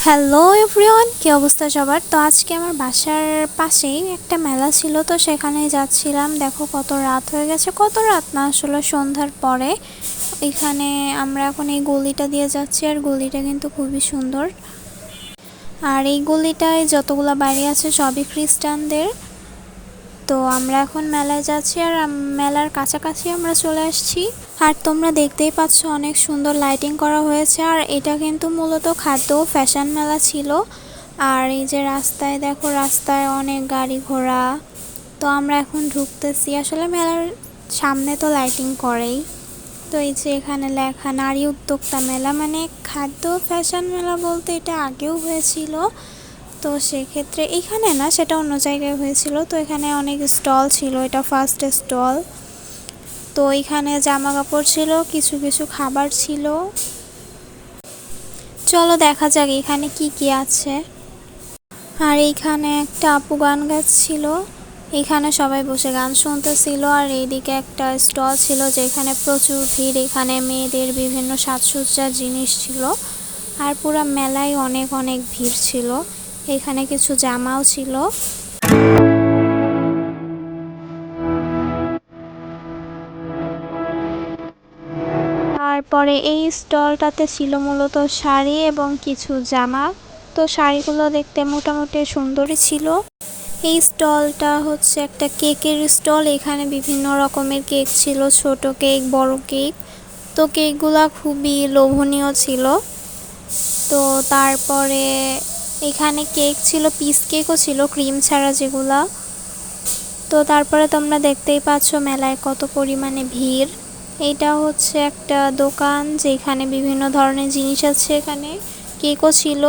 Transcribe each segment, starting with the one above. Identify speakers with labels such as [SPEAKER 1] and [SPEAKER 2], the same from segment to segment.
[SPEAKER 1] Hello everyone, কী অবস্থা সবার? তো আজকে আমার বাসার পাশেই একটা মেলা ছিল, তো সেখানেই যাচ্ছিলাম। দেখো কত রাত হয়ে গেছে, কত রাত না আসলে সন্ধ্যার পরে। এখানে আমরা এখন এই গলিটা দিয়ে যাচ্ছি, আর গলিটা কিন্তু খুবই সুন্দর। আর এই গলিটায় যতগুলো বাড়ি আছে সবই খ্রিস্টানদের। তো আমরা এখন মেলায় যাচ্ছি, আর মেলার কাছাকাছি আমরা চলে আসছি। আর তোমরা দেখতেই পাচ্ছ অনেক সুন্দর লাইটিং করা হয়েছে। আর এটা কিন্তু মূলত খাদ্য ও ফ্যাশন মেলা ছিল। আর এই যে রাস্তায় দেখো, রাস্তায় অনেক গাড়ি ঘোড়া। তো আমরা এখন ঢুকতেছি। আসলে মেলার সামনে তো লাইটিং করেই। তো এই যে এখানে লেখা নারী উদ্যোক্তা মেলা, মানে খাদ্য ফ্যাশন মেলা বলতে এটা আগেও হয়েছিল। তো সেক্ষেত্রে এখানে না, সেটা অন্য জায়গায় হয়েছিল। তো এখানে অনেক স্টল ছিল, এটা ফার্স্ট স্টল। তো এখানে জামা কাপড় ছিল, কিছু কিছু খাবার ছিল। চলো দেখা যাক এখানে কি কি আছে। আর এইখানে একটা আপু গান গাচ্ছিল, এখানে সবাই বসে গান শুনতেছিল। আর এইদিকে একটা স্টল ছিল যেখানে প্রচুর ভিড়, এখানে মেয়েদের বিভিন্ন সাজসজ্জার জিনিস ছিল। আর পুরো মেলায় অনেক অনেক ভিড় ছিল। এখানে কিছু জামাও ছিল। তারপরে এই স্টলটাতে ছিল মূলত শাড়ি এবং কিছু জামা। তো শাড়িগুলো দেখতে মোটামুটি সুন্দরই ছিল। এই স্টলটা হচ্ছে একটা কেকের স্টল, এখানে বিভিন্ন রকমের কেক ছিল, ছোট কেক, বড় কেক। তো কেকগুলা খুবই লোভনীয় ছিল। তো তারপরে এখানে কেক ছিল, পিস কেকও ছিল, ক্রিম ছাড়া যেগুলা। তো তারপরে তোমরা দেখতেই পাচ্ছ মেলায় কত পরিমাণে ভিড়। এইটা হচ্ছে একটা দোকান যেখানে বিভিন্ন ধরনের জিনিস আছে, এখানে কেকও ছিল।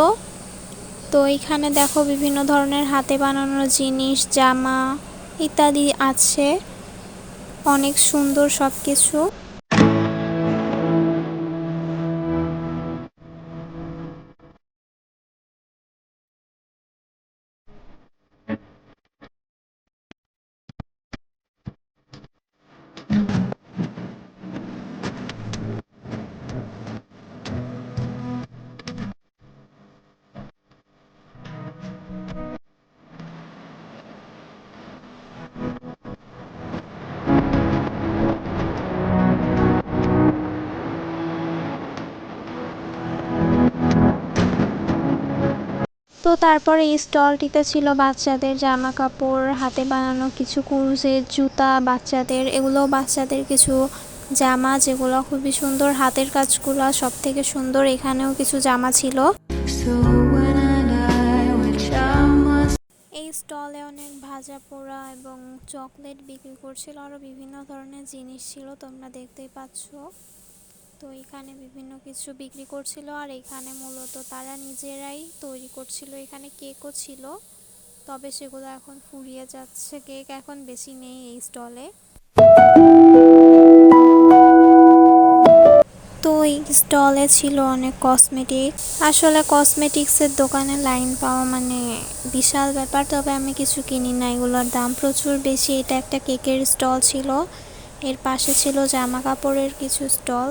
[SPEAKER 1] তো এখানে দেখো বিভিন্ন ধরনের হাতে বানানো জিনিস, জামা ইত্যাদি আছে, অনেক সুন্দর সব কিছু। তো তারপরে এই স্টলটিতে ছিল বাচ্চাদের জামা কাপড়, হাতে বানানো কিছু কুরুশের জুতা বাচ্চাদের, এগুলো বাচ্চাদের কিছু জামা যেগুলো খুবই সুন্দর, হাতের কাজগুলো সব থেকে সুন্দর। এখানেও কিছু জামা ছিল। এই স্টলে অনেক ভাজা পোড়া এবং চকলেট বিক্রি করছিল, আরও বিভিন্ন ধরনের জিনিস ছিল, তোমরা দেখতেই পাচ্ছ। তো এখানে বিভিন্ন কিছু বিক্রি করছিল, আর এখানে মূলত তারা নিজেরাই তৈরি করছিল। এখানে কেকও ছিল, তবে সেগুলো এখন ফুরিয়ে যাচ্ছে, কেক এখন বেশি নেই এই স্টলে। তো এই স্টলে ছিল অনেক কসমেটিক। আসলে কসমেটিক্সের দোকানে লাইন পাওয়া মানে বিশাল ব্যাপার, তবে আমি কিছু কিনি না, এগুলোর দাম প্রচুর বেশি। এটা একটা কেকের স্টল ছিল, এর পাশে ছিল জামা কাপড়ের কিছু স্টল।